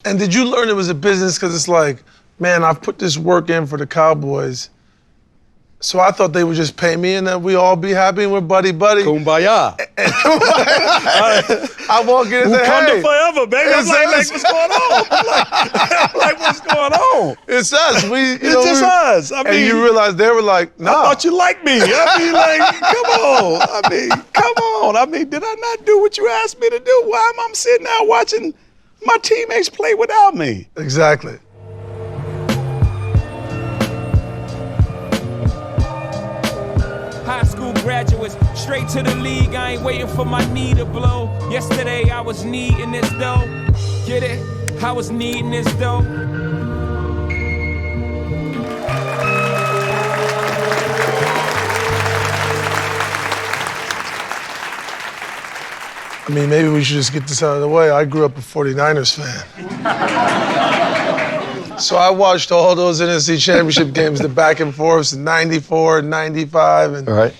And did you learn it was a business because it's like, man, I've put this work in for the Cowboys, so I thought they would just pay me and that we all be happy and we're buddy-buddy. Kumbaya. I walk in and say, hey. Forever, baby. I'm like, what's going on? I'm like, what's going on? It's us. It's just us. I mean, and you realize they were like, no. I thought you liked me. I mean, like, come on. I mean, did I not do what you asked me to do? Why am I sitting out watching my teammates play without me? Exactly. High school graduates, straight to the league. I ain't waiting for my knee to blow. Yesterday I was needing this dough. Get it? I was needing this dough. I mean, maybe we should just get this out of the way. I grew up a 49ers fan. So I watched all those NFC Championship games, the back and forths, 94 and 95. And all right.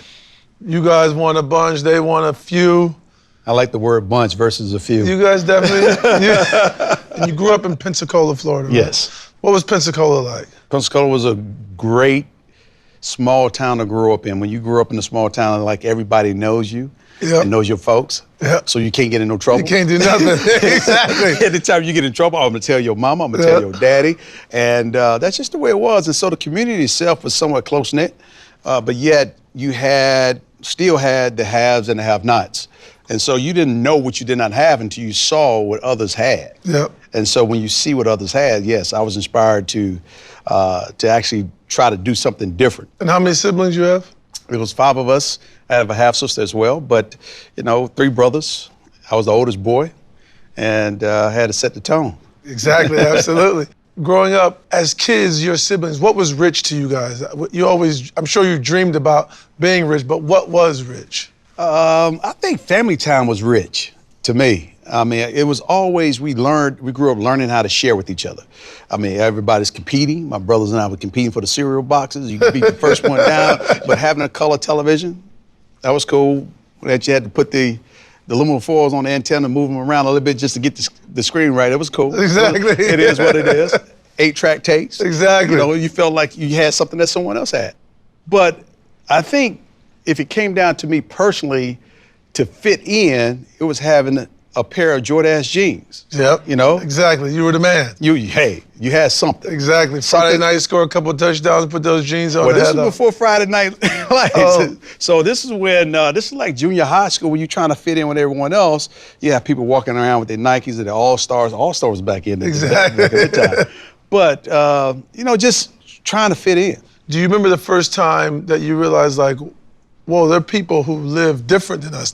You guys won a bunch, they won a few. I like the word bunch versus a few. You guys definitely, yeah. And you grew up in Pensacola, Florida, right? Yes. What was Pensacola like? Pensacola was a great small town to grow up in. When you grew up in a small town, like everybody knows you and knows your folks. Yep. So you can't get in no trouble. You can't do nothing. Exactly. Anytime you get in trouble, I'm gonna tell your mama, I'm gonna tell your daddy. And that's just the way it was. And so the community itself was somewhat close-knit, but yet you still had the haves and the have-nots. And so you didn't know what you did not have until you saw what others had. Yep. And so when you see what others had, yes, I was inspired to actually try to do something different. And how many siblings you have? It was 5 of us. I have a half-sister as well, but, 3 brothers. I was the oldest boy, and I had to set the tone. Exactly, absolutely. Growing up, as kids, your siblings, what was rich to you guys? I'm sure you dreamed about being rich, but what was rich? I think family time was rich to me. I mean, it was always, we grew up learning how to share with each other. I mean, everybody's competing. My brothers and I were competing for the cereal boxes. You could be the first one down, but having a color television, that was cool. That you had to put the aluminum foils on the antenna, move them around a little bit just to get the screen right. It was cool. Exactly. It is what it is. 8-track tapes. Exactly. You felt like you had something that someone else had. But I think if it came down to me personally, to fit in, it was having a pair of Jordache jeans. Yep. Exactly. You were the man. You had something. Exactly. Friday night, score a couple of touchdowns, put those jeans on. Well, this was before Friday night lights. So this is when, this is like junior high school when you're trying to fit in with everyone else. You have people walking around with their Nikes and their All-Stars. All-Stars back in the time. But, just trying to fit in. Do you remember the first time that you realized, like, whoa, there are people who live different than us?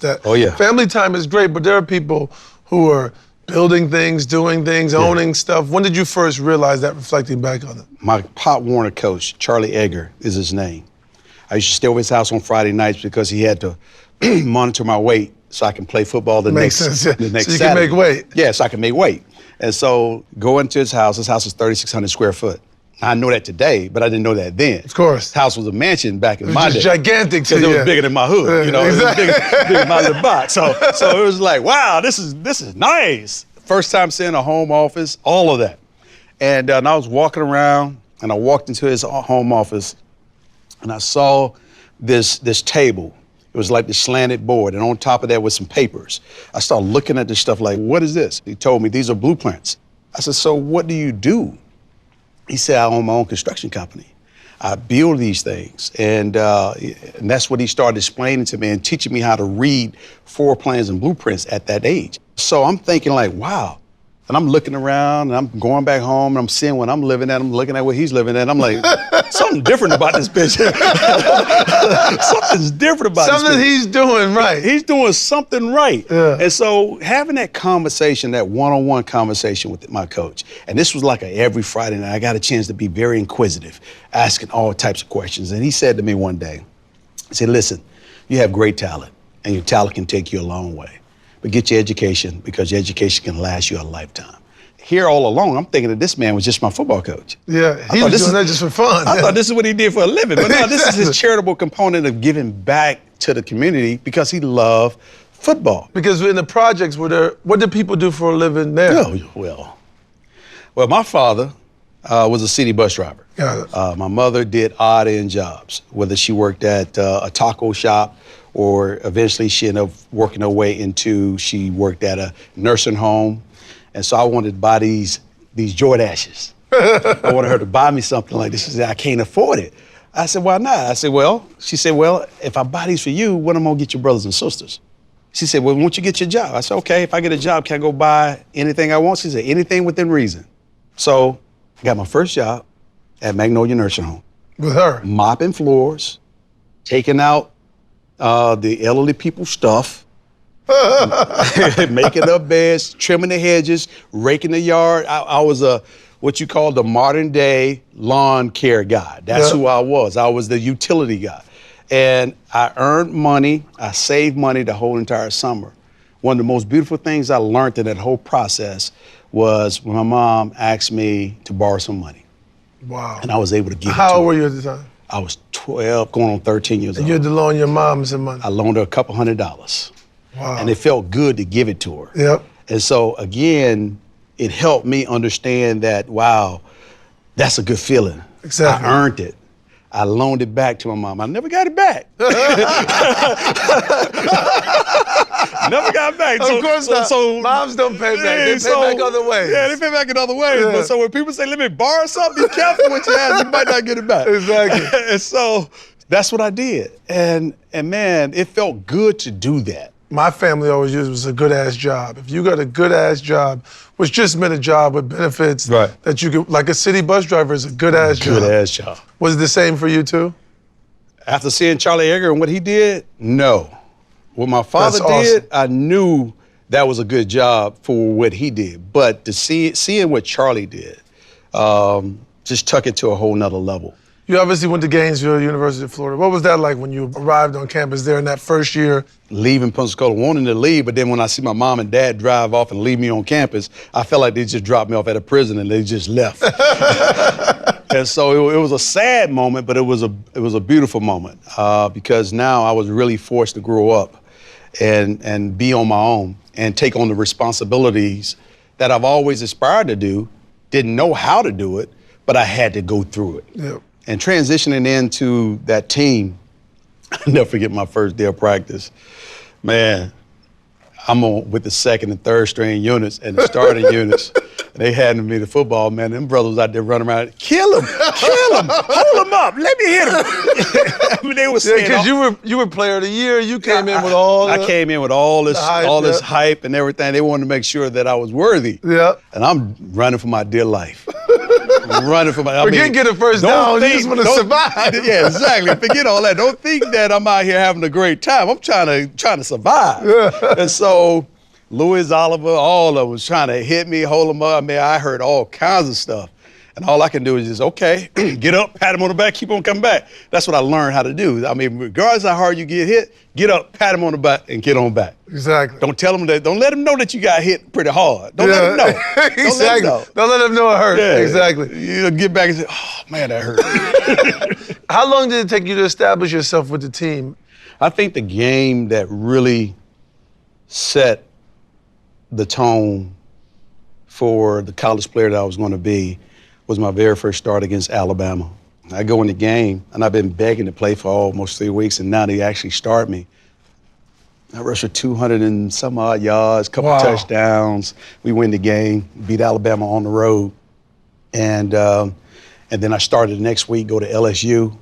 Family time is great, but there are people who are building things, doing things, owning stuff. When did you first realize that, reflecting back on it? My Pop Warner coach, Charlie Egger is his name. I used to stay over his house on Friday nights because he had to monitor my weight so I can play football the next Saturday. So you can make weight. Yeah, so I can make weight. And so go into his house is 3,600 square foot. I know that today, but I didn't know that then. Of course. His house was a mansion back in my day. It was gigantic to you. It was bigger than my hood, Exactly. It was bigger than my little box. So it was like, wow, this is nice. First time seeing a home office, all of that. And I was walking around, and I walked into his home office, and I saw this table. It was like this slanted board, and on top of that was some papers. I started looking at this stuff like, what is this? He told me, these are blueprints. I said, so what do you do? He said, I own my own construction company. I build these things. And that's what he started explaining to me and teaching me how to read floor plans and blueprints at that age. So I'm thinking like, wow. And I'm looking around and I'm going back home and I'm seeing what I'm living at. I'm looking at what he's living at. I'm like, something different about this bitch. Something's different about this bitch. Something he's doing right. He's doing something right. Yeah. And so having that conversation, that one-on-one conversation with my coach, and this was like every Friday night, I got a chance to be very inquisitive, asking all types of questions. And he said to me one day, he said, listen, you have great talent and your talent can take you a long way. But get your education because your education can last you a lifetime. Here all along, I'm thinking that this man was just my football coach. Yeah, he was doing that just for fun. I thought this is what he did for a living. But no, this is his charitable component of giving back to the community because he loved football. Because in the projects, what did people do for a living there? Oh, well, Well, my father was a city bus driver. Got it. My mother did odd-end jobs, whether she worked at a taco shop or eventually she ended up working her way into, she worked at a nursing home. And so I wanted to buy these Jordashes. I wanted her to buy me something like this. She said, I can't afford it. I said, why not? I said, she said, if I buy these for you, what am I gonna get your brothers and sisters? She said, well, won't you get your job? I said, okay, if I get a job, can I go buy anything I want? She said, anything within reason. So I got my first job at Magnolia Nursing Home. With her? Mopping floors, taking out the elderly people's stuff, making up beds, trimming the hedges, raking the yard. I was what you call the modern day lawn care guy. That's who I was. I was the utility guy. And I earned money, I saved money the whole entire summer. One of the most beautiful things I learned in that whole process was when my mom asked me to borrow some money. Wow. And I was able to give it to her. How old her. were you at the time? I was 12, going on 13 years old. And you had to loan your mom some money? I loaned her a couple $100. Wow. And it felt good to give it to her. Yep. And so, again, it helped me understand that, wow, that's a good feeling. Exactly. I earned it. I loaned it back to my mom. I never got it back. Never got it back. Of course not. Moms don't pay back. They pay back other ways. Yeah, they pay back in other ways. Yeah. But so when people say, let me borrow something, be careful what you ask. You might not get it back. Exactly. And so that's what I did. And man, it felt good to do that. My family always used it was a good-ass job. If you got a good-ass job, which just meant a job with benefits that you could, like a city bus driver is a good-ass job. Good-ass job. Was it the same for you too? After seeing Charlie Edgar and what he did, no. What my father did, I knew that was a good job for what he did. But to seeing what Charlie did, just took it to a whole nother level. You obviously went to Gainesville, University of Florida. What was that like when you arrived on campus there in that first year? Leaving Pensacola, wanting to leave, but then when I see my mom and dad drive off and leave me on campus, I felt like they just dropped me off at a prison and they just left. And so it was a sad moment, but it was a beautiful moment because now I was really forced to grow up and be on my own and take on the responsibilities that I've always aspired to do, didn't know how to do it, but I had to go through it. Yep. And transitioning into that team, I'll never forget my first day of practice. Man, I'm on with the second and third string units and the starting units. And they handed me the football, man. Them brothers was out there running around, kill him, hold him up, let me hit him. I mean, they were saying, because you were player of the year. You came in with all. I came in with all this hype and everything. They wanted to make sure that I was worthy. Yeah. And I'm running for my dear life. Forget get a first down, you just want to survive. Yeah, exactly. Forget all that. Don't think that I'm out here having a great time. I'm trying to survive. Yeah. And so Louis Oliver, all of them was trying to hit me, hold them up. I mean, I heard all kinds of stuff. And all I can do is just, okay, get up, pat him on the back, keep on coming back. That's what I learned how to do. I mean, regardless of how hard you get hit, get up, pat him on the back, and get on back. Exactly. Don't let him know that you got hit pretty hard. Don't let him know. Exactly. Don't let him know it hurt. Yeah. Exactly. You get back and say, oh, man, that hurt. How long did it take you to establish yourself with the team? I think the game that really set the tone for the college player that I was going to be was my very first start against Alabama. I go in the game, and I've been begging to play for almost 3 weeks, and now they actually start me. I rushed for 200 and some odd yards, couple touchdowns. We win the game, beat Alabama on the road. And then I started the next week, go to LSU,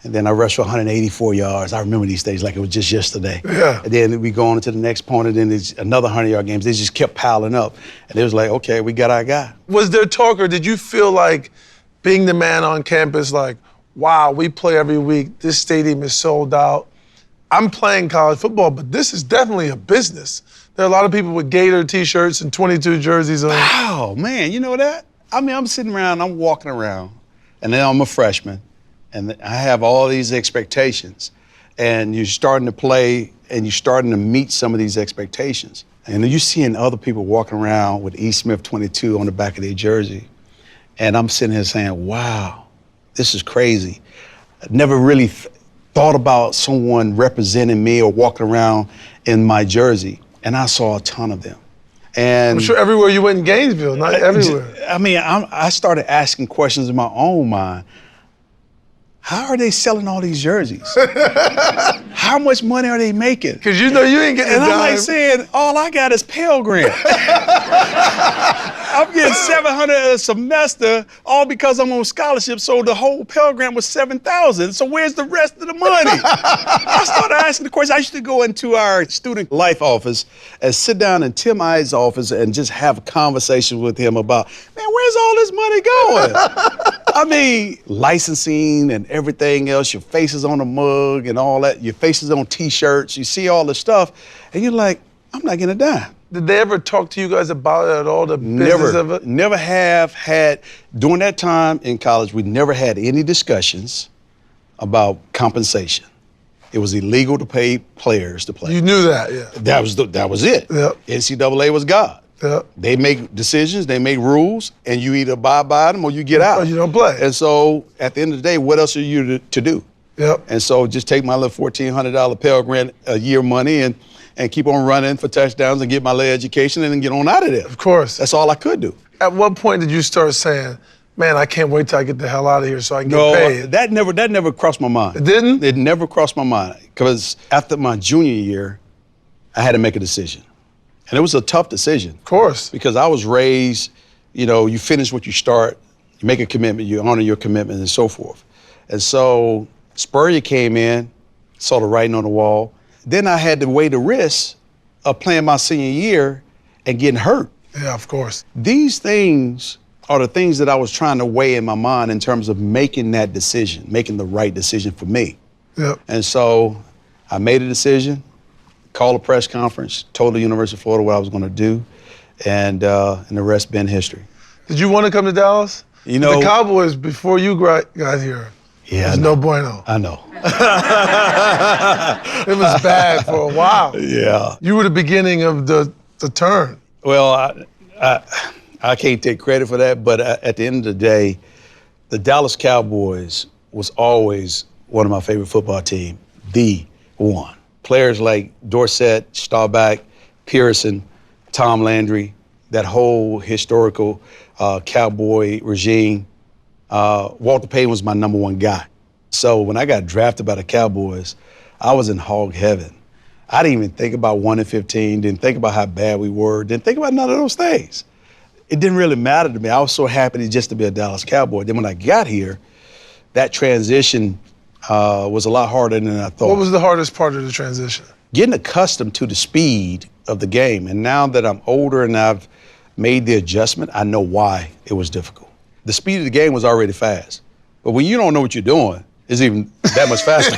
and then I rushed for 184 yards. I remember these days like it was just yesterday. Yeah. And then we go on to the next point, and then there's another 100-yard games. They just kept piling up. And it was like, okay, we got our guy. Was there talk, or did you feel like being the man on campus, like, wow, we play every week, this stadium is sold out. I'm playing college football, but this is definitely a business. There are a lot of people with Gator T-shirts and 22 jerseys on. Wow, man, you know that? I mean, I'm sitting around, I'm walking around, and then I'm a freshman, and I have all these expectations, and you're starting to play, and you're starting to meet some of these expectations. And then you're seeing other people walking around with E. Smith 22 on the back of their jersey, and I'm sitting here saying, wow, this is crazy. I never really thought about someone representing me or walking around in my jersey, and I saw a ton of them. And I'm sure everywhere you went in Gainesville, not everywhere. I mean, I started asking questions in my own mind. How are they selling all these jerseys? How much money are they making? Because you know you ain't getting And a dime. I'm like saying, all I got is Pell Grant. I'm getting $700 a semester, all because I'm on scholarship. So the whole Pell Grant was $7,000. So where's the rest of the money? I started asking the question. I used to go into our student life office and sit down in Tim I's office and just have a conversation with him about, man, where's all this money going? I mean, licensing and everything else, your face is on a mug and all that, your face is on T-shirts, you see all the stuff, and you're like, I'm not getting a dime. Did they ever talk to you guys about it at all, the business of it? Never have had, during that time in college, we never had any discussions about compensation. It was illegal to pay players to play. You knew that, yeah. That was it. Yep. NCAA was God. Yep. They make decisions, they make rules, and you either abide by them or you get out. Or you don't play. And so at the end of the day, what else are you to do? Yep. And so just take my little $1,400 Pell Grant a year money and keep on running for touchdowns and get my little education and then get on out of there. Of course. That's all I could do. At what point did you start saying, man, I can't wait till I get the hell out of here so I can get paid? That never crossed my mind. It didn't? It never crossed my mind. Because after my junior year, I had to make a decision. And it was a tough decision. Of course. Because I was raised, you finish what you start, you make a commitment, you honor your commitment, and so forth. And so Spurrier came in, saw the writing on the wall. Then I had to weigh the risk of playing my senior year and getting hurt. Yeah, of course. These things are the things that I was trying to weigh in my mind in terms of making that decision, making the right decision for me. Yep. And so I made a decision, called a press conference, told the University of Florida what I was going to do, and the rest been history. Did you want to come to Dallas? You know, the Cowboys, before you got here, was no bueno. I know. It was bad for a while. Yeah. You were the beginning of the turn. Well, I can't take credit for that, but at the end of the day, the Dallas Cowboys was always one of my favorite football teams, the one. Players like Dorsett, Staubach, Pearson, Tom Landry, that whole historical Cowboy regime. Walter Payton was my number one guy. So when I got drafted by the Cowboys, I was in hog heaven. I didn't even think about 1-15, didn't think about how bad we were, didn't think about none of those things. It didn't really matter to me. I was so happy just to be a Dallas Cowboy. Then when I got here, that transition was a lot harder than I thought. What was the hardest part of the transition? Getting accustomed to the speed of the game. And now that I'm older and I've made the adjustment, I know why it was difficult. The speed of the game was already fast. But when you don't know what you're doing, it's even that much faster.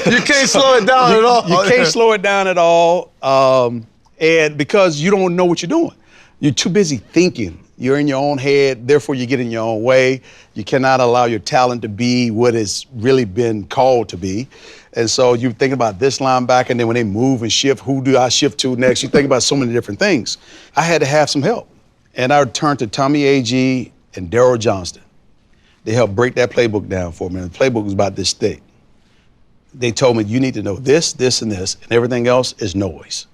You can't slow it down at all. You can't slow it down at all. And because you don't know what you're doing. You're too busy thinking. You're in your own head, therefore you get in your own way. You cannot allow your talent to be what it's really been called to be. And so you think about this linebacker, and then when they move and shift, who do I shift to next? You think about so many different things. I had to have some help. And I turned to Tommy A.G. and Daryl Johnston. They helped break that playbook down for me. And the playbook was about this thick. They told me, you need to know this, this, and this, and everything else is noise.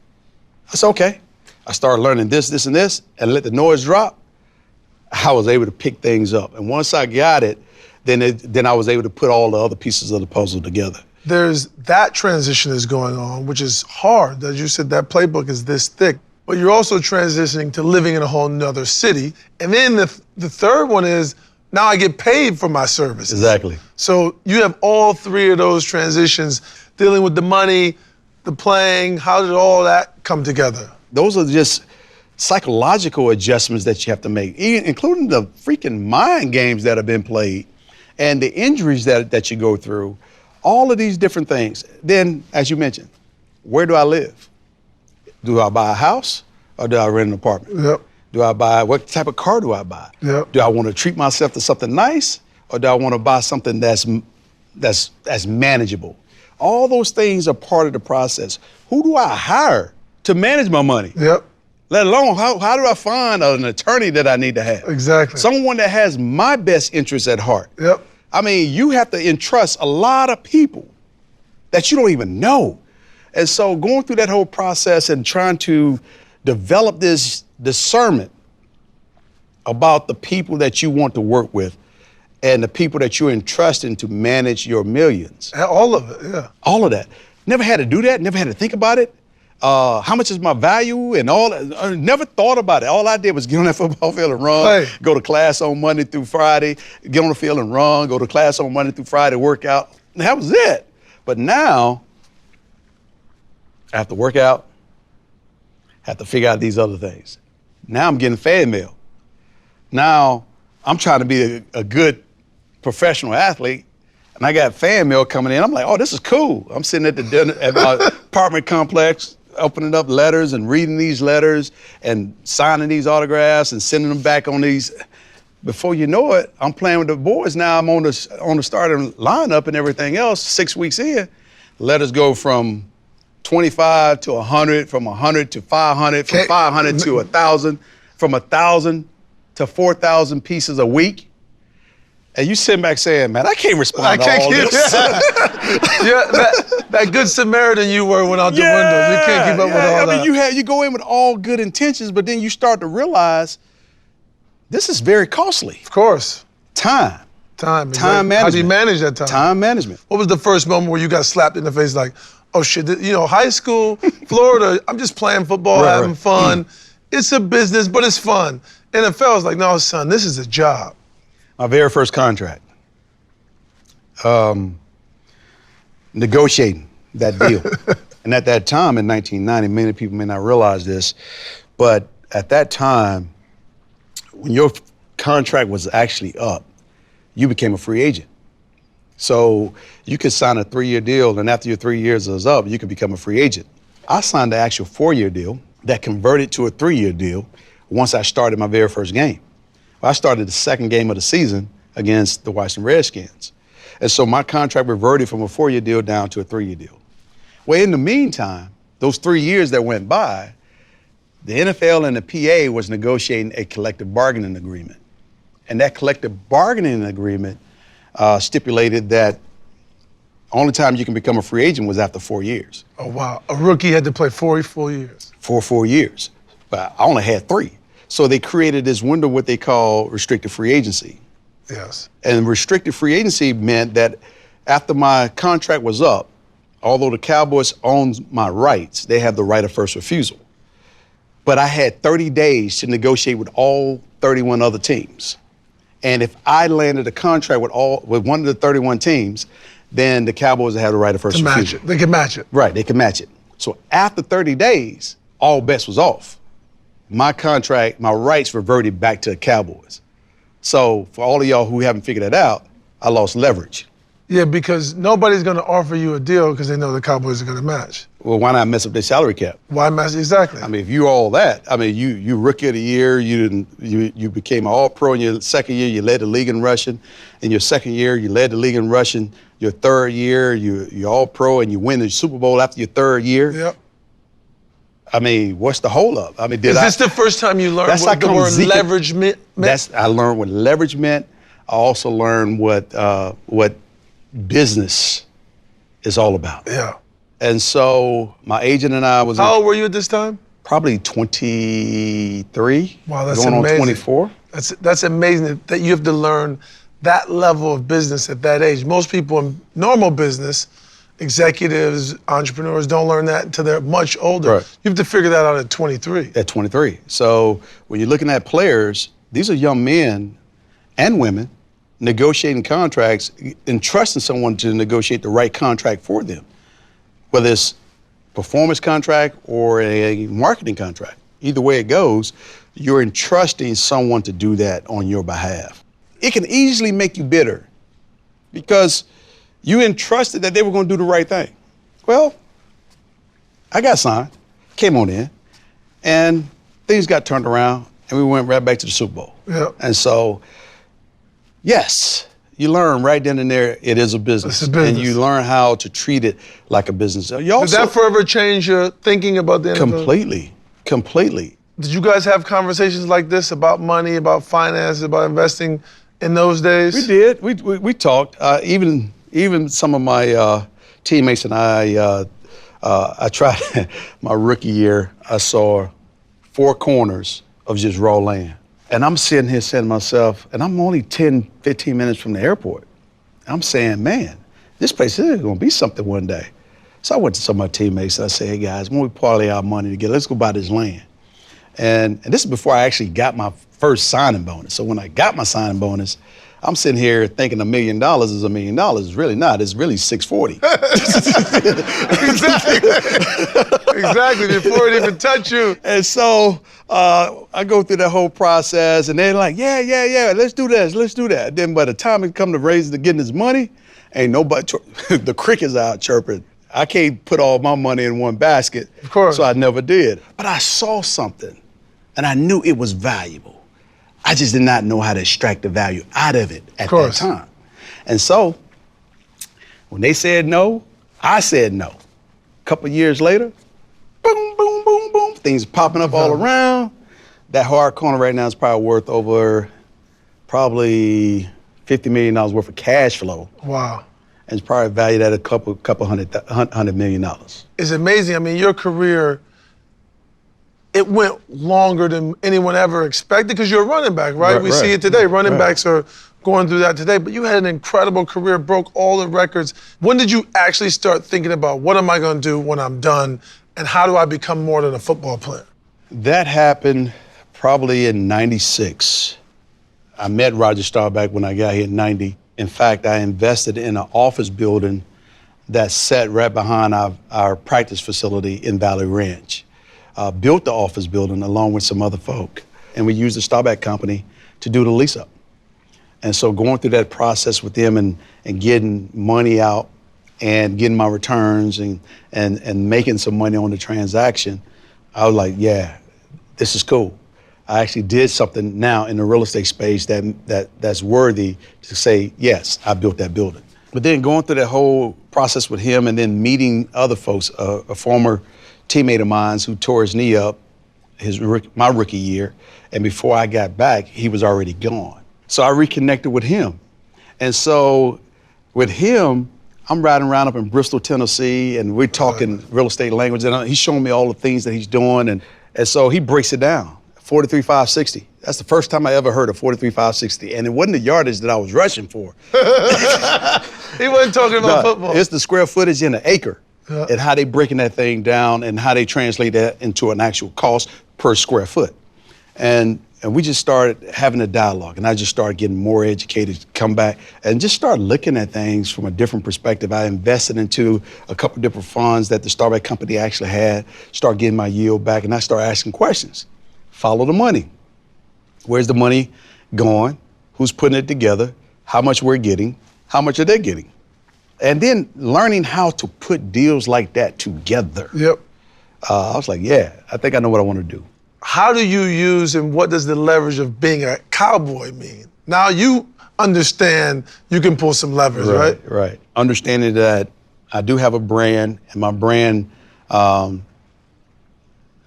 I said, okay. I started learning this, this, and this, and let the noise drop. I was able to pick things up. And once I got it, then I was able to put all the other pieces of the puzzle together. There's that transition is going on, which is hard. As you said, that playbook is this thick. But you're also transitioning to living in a whole nother city. And then the third one is, now I get paid for my services. Exactly. So you have all three of those transitions, dealing with the money, the playing. How did all that come together? Those are just psychological adjustments that you have to make, including the freaking mind games that have been played and the injuries that you go through, all of these different things. Then, as you mentioned, where do I live? Do I buy a house or do I rent an apartment? Yep. Do I buy, what type of car do I buy? Yep. Do I want to treat myself to something nice or do I want to buy something that's manageable? All those things are part of the process. Who do I hire to manage my money? Yep. Let alone, how do I find an attorney that I need to have? Exactly. Someone that has my best interests at heart. Yep. I mean, you have to entrust a lot of people that you don't even know. And so going through that whole process and trying to develop this discernment about the people that you want to work with and the people that you're entrusting to manage your millions. All of it, yeah. All of that. Never had to do that, never had to think about it. How much is my value and all that? I never thought about it. All I did was get on that football field and run, go to class on Monday through Friday, get on the field and run, go to class on Monday through Friday, work out. That was it. But now, I have to work out, have to figure out these other things. Now I'm getting fan mail. Now I'm trying to be a good professional athlete, and I got fan mail coming in. I'm like, oh, this is cool. I'm sitting at the dinner at my apartment complex, opening up letters and reading these letters and signing these autographs and sending them back on these. Before you know it, I'm playing with the boys now. I'm on the starting lineup and everything else. 6 weeks in, letters go from 25 to 100, from 100 to 500, from 500 to 1,000, from 1,000 to 4,000 pieces a week. And you sitting back saying, man, I can't respond to all this. That good Samaritan you were went out the window. You can't keep up with all that. I mean, you go in with all good intentions, but then you start to realize this is very costly. Of course. Time management. How do you manage that time? Time management. What was the first moment where you got slapped in the face like, oh shit, high school, Florida, I'm just playing football, having fun. It's a business, but it's fun. NFL is like, no, son, this is a job. My very first contract. Negotiating that deal. And at that time in 1990, many people may not realize this, but at that time, when your contract was actually up, you became a free agent. So you could sign a 3-year deal, and after your 3 years was up, you could become a free agent. I signed the actual 4-year deal that converted to a 3-year deal once I started my very first game. I started the second game of the season against the Washington Redskins. And so my contract reverted from a 4-year deal down to a 3-year deal. Well, in the meantime, those 3 years that went by, the NFL and the PA was negotiating a collective bargaining agreement. And that collective bargaining agreement stipulated that only time you can become a free agent was after 4 years. Oh, wow. A rookie had to play 4 years. For 4 years. But I only had 3. So they created this window, what they call restricted free agency. Yes. And restricted free agency meant that after my contract was up, although the Cowboys owned my rights, they have the right of first refusal. But I had 30 days to negotiate with all 31 other teams. And if I landed a contract with one of the 31 teams, then the Cowboys would have the right of first refusal. They can match it. Right, they can match it. So after 30 days, all bets was off. My contract, my rights reverted back to the Cowboys. So for all of y'all who haven't figured that out, I lost leverage. Yeah, because nobody's going to offer you a deal because they know the Cowboys are going to match. Well, why not mess up their salary cap? Why match? Exactly. I mean, if you all that, I mean, you rookie of the year, you became an all-pro in your second year, you led the league in rushing. In your second year, you led the league in rushing. Your third year, you're all-pro and you win the Super Bowl after your third year. Yep. I mean, what's the holdup? I mean, is this the first time you learned what the word leverage meant? I learned what leverage meant. I also learned what business is all about. Yeah. And so my agent and I was. How old were you at this time? Probably 23. Wow, that's going amazing. On 24. That's amazing that you have to learn that level of business at that age. Most people in normal business, executives, entrepreneurs, don't learn that until they're much older. Right. You have to figure that out at 23. At 23. So when you're looking at players, these are young men and women negotiating contracts, entrusting someone to negotiate the right contract for them, whether it's performance contract or a marketing contract. Either way it goes, you're entrusting someone to do that on your behalf. It can easily make you bitter because you entrusted that they were going to do the right thing. Well, I got signed, came on in, and things got turned around, and we went right back to the Super Bowl. Yeah. And so, yes, you learn right then and there it is a business. It's a business. And you learn how to treat it like a business. You also, did that forever change your thinking about the NFL? Completely. Did you guys have conversations like this about money, about finance, about investing in those days? We did. We talked. Even some of my teammates and I tried my rookie year. I saw 4 corners of just raw land. And I'm sitting here saying to myself, and I'm only 10, 15 minutes from the airport. I'm saying, man, this place is gonna be something one day. So I went to some of my teammates and I said, hey guys, when we parlay our money together, let's go buy this land. And this is before I actually got my first signing bonus. So when I got my signing bonus, I'm sitting here thinking $1 million is $1 million. It's really not. It's really 640. Exactly, before it even touched you. And so I go through that whole process, and they're like, yeah, let's do this, let's do that. Then by the time it come to getting his money, ain't nobody, the crickets out chirping. I can't put all my money in one basket. Of course. So I never did. But I saw something, and I knew it was valuable. I just did not know how to extract the value out of it at that time. And so when they said no, I said no. A couple years later, boom, boom, boom, boom, things popping up all around. That hard corner right now is probably worth over $50 million worth of cash flow. Wow. And it's probably valued at a couple $100 million. It's amazing. I mean, your career, it went longer than anyone ever expected because you're a running back, right? We see it today. Running backs are going through that today, but you had an incredible career, broke all the records. When did you actually start thinking about what am I going to do when I'm done, and how do I become more than a football player? That happened probably in '96. I met Roger Staubach when I got here in '90. In fact, I invested in an office building that sat right behind our practice facility in Valley Ranch. Built the office building along with some other folk, and we used the Staubach company to do the lease up. And so going through that process with them and getting money out and getting my returns and making some money on the transaction, I was like, yeah, this is cool. I actually did something now in the real estate space that's worthy to say, yes, I built that building. But then going through that whole process with him and then meeting other folks, a former teammate of mine who tore his knee up my rookie year, and before I got back, he was already gone. So I reconnected with him. And so with him, I'm riding around up in Bristol, Tennessee, and we're talking real estate language, and he's showing me all the things that he's doing, and so he breaks it down. 43.560. That's the first time I ever heard of 43.560, and it wasn't the yardage that I was rushing for. He wasn't talking about football. It's the square footage in an acre, and how they breaking that thing down and how they translate that into an actual cost per square foot. And we just started having a dialogue, and I just started getting more educated to come back and just start looking at things from a different perspective. I invested into a couple different funds that the Staubach company actually had, start getting my yield back, and I started asking questions. Follow the money. Where's the money going? Who's putting it together? How much we're getting? How much are they getting? And then learning how to put deals like that together. Yep. I was like, yeah, I think I know what I want to do. How do you use and what does the leverage of being a cowboy mean? Now you understand you can pull some levers, right? Right. Understanding that I do have a brand, and my brand, I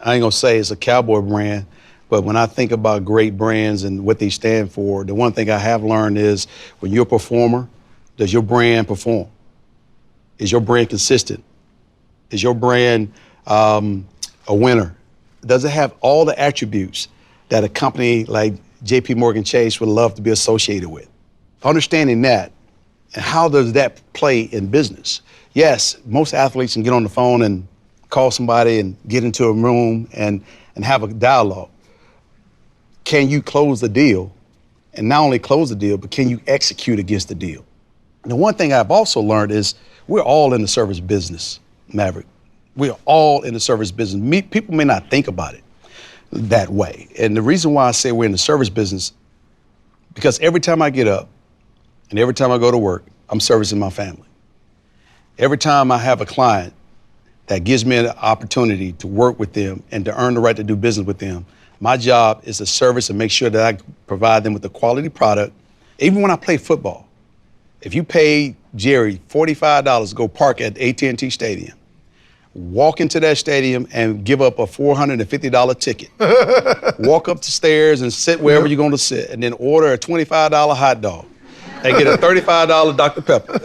ain't gonna say it's a cowboy brand, but when I think about great brands and what they stand for, the one thing I have learned is when you're a performer, does your brand perform? Is your brand consistent? Is your brand a winner? Does it have all the attributes that a company like JP Morgan Chase would love to be associated with? Understanding that, and how does that play in business? Yes, most athletes can get on the phone and call somebody and get into a room and have a dialogue. Can you close the deal? And not only close the deal, but can you execute against the deal? And the one thing I've also learned is we're all in the service business, Maverick. We're all in the service business. People may not think about it that way. And the reason why I say we're in the service business, because every time I get up and every time I go to work, I'm servicing my family. Every time I have a client that gives me an opportunity to work with them and to earn the right to do business with them, my job is to service and make sure that I provide them with a quality product. Even when I play football, if you pay Jerry $45 to go park at AT&T Stadium, walk into that stadium and give up a $450 ticket, walk up the stairs and sit wherever you're going to sit, and then order a $25 hot dog and get a $35 Dr. Pepper.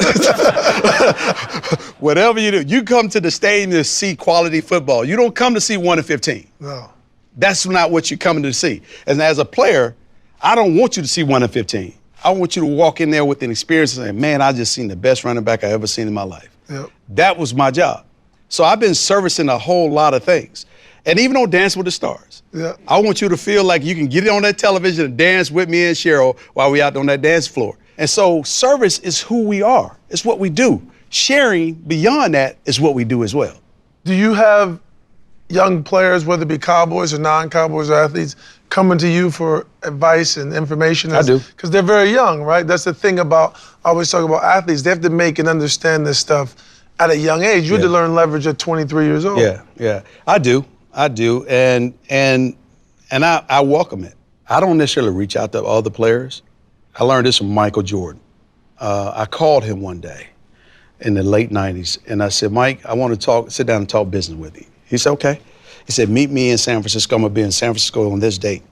Whatever you do, you come to the stadium to see quality football. You don't come to see 1 and 15. No. That's not what you're coming to see. And as a player, I don't want you to see 1 in 15. I want you to walk in there with an experience and say, man, I just seen the best running back I ever seen in my life. Yep. That was my job. So I've been servicing a whole lot of things. And even on Dance with the Stars, I want you to feel like you can get it on that television and dance with me and Cheryl while we out on that dance floor. And so service is who we are. It's what we do. Sharing beyond that is what we do as well. Do you have young players, whether it be Cowboys or non-Cowboys or athletes, coming to you for advice and information? I do. Because they're very young, right? That's the thing about, I always talk about athletes. They have to make and understand this stuff at a young age. You had to learn leverage at 23 years old. Yeah. I do. And I welcome it. I don't necessarily reach out to other players. I learned this from Michael Jordan. I called him one day in the late 90s, and I said, Mike, I want to sit down and talk business with you. He said, okay. He said, meet me in San Francisco. I'm going to be in San Francisco on this date.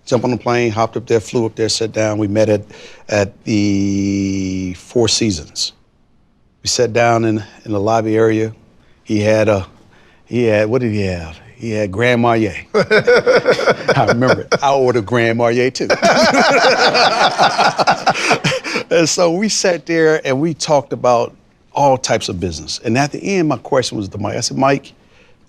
Jumped on the plane, hopped up there, flew up there, sat down. We met at the Four Seasons. We sat down in the lobby area. He had, what did he have? He had Grand Marnier. I remember it. I ordered Grand Marnier too. And so we sat there and we talked about all types of business. And at the end, my question was to Mike. I said, Mike,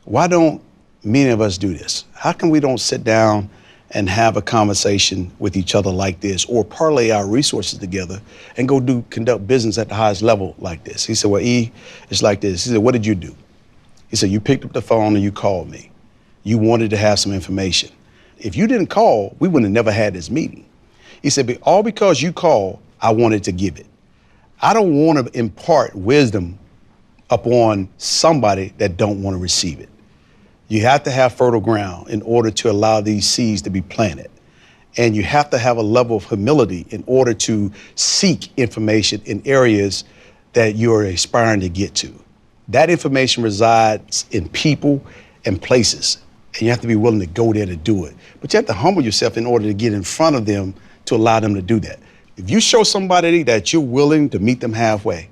why don't many of us do this? How come we don't sit down and have a conversation with each other like this, or parlay our resources together and go conduct business at the highest level like this? He said, well, E, it's like this. He said, what did you do? He said, you picked up the phone and you called me. You wanted to have some information. If you didn't call, we would have never had this meeting. He said, but all because you called, I wanted to give it. I don't want to impart wisdom upon somebody that don't want to receive it. You have to have fertile ground in order to allow these seeds to be planted. And you have to have a level of humility in order to seek information in areas that you're aspiring to get to. That information resides in people and places, and you have to be willing to go there to do it. But you have to humble yourself in order to get in front of them to allow them to do that. If you show somebody that you're willing to meet them halfway,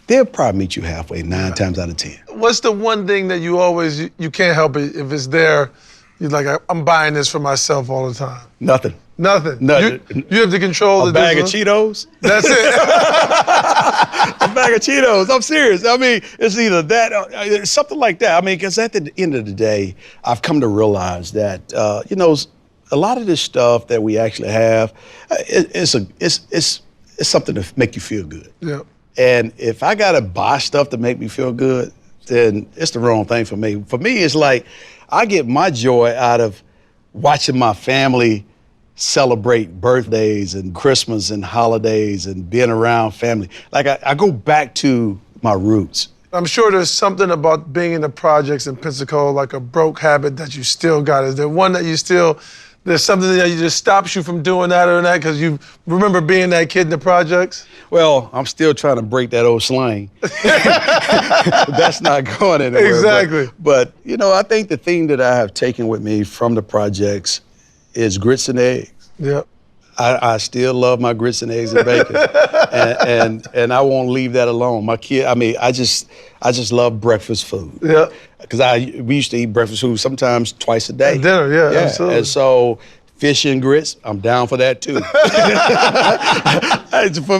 they'll probably meet you halfway 9 times out of 10. What's the one thing that you always, you can't help it, if it's there, you're like, I'm buying this for myself all the time? Nothing. Nothing. Nothing. You have to control a bag of Cheetos. That's it. A bag of Cheetos. I'm serious. I mean, it's either that, something like that. I mean, because at the end of the day, I've come to realize that, a lot of this stuff that we actually have, it's something to make you feel good. Yeah. And if I gotta buy stuff to make me feel good, then it's the wrong thing for me. For me, it's like I get my joy out of watching my family celebrate birthdays and Christmas and holidays and being around family. Like I go back to my roots. I'm sure there's something about being in the projects in Pensacola, like a broke habit that you still got. Is there one that you still, there's something that just stops you from doing that or that because you remember being that kid in the projects? Well, I'm still trying to break that old slang. That's not going anywhere. Exactly. But, I think the thing that I have taken with me from the projects is grits and eggs. Yep. I still love my grits and eggs and bacon, and I won't leave that alone. My kid, I just love breakfast food. Yeah. Because we used to eat breakfast food sometimes twice a day. At dinner, yeah, absolutely. And so fish and grits, I'm down for that too.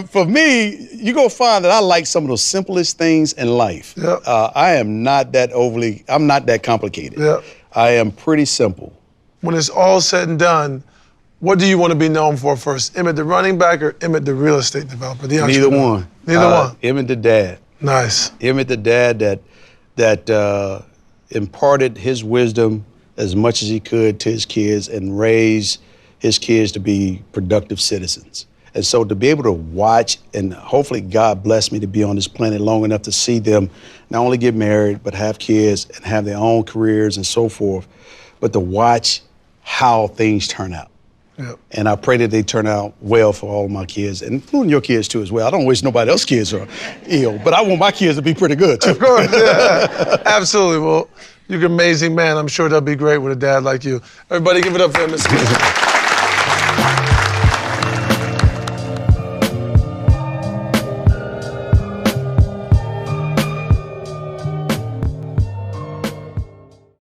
For me, you're gonna find that I like some of the simplest things in life. Yep. I am not that I'm not that complicated. Yep. I am pretty simple. When it's all said and done, what do you want to be known for first? Emmitt the running back or Emmitt the real estate developer? Neither one. Neither one. Emmitt the dad. Nice. Emmitt the dad that imparted his wisdom as much as he could to his kids and raised his kids to be productive citizens. And so to be able to watch, and hopefully God blessed me to be on this planet long enough to see them not only get married, but have kids and have their own careers and so forth, but to watch how things turn out. Yep. And I pray that they turn out well for all of my kids, and including your kids too as well. I don't wish nobody else's kids are ill, but I want my kids to be pretty good too. Of course, yeah. Absolutely. Well, you're an amazing man. I'm sure they'll be great with a dad like you. Everybody give it up for Emmitt Smith.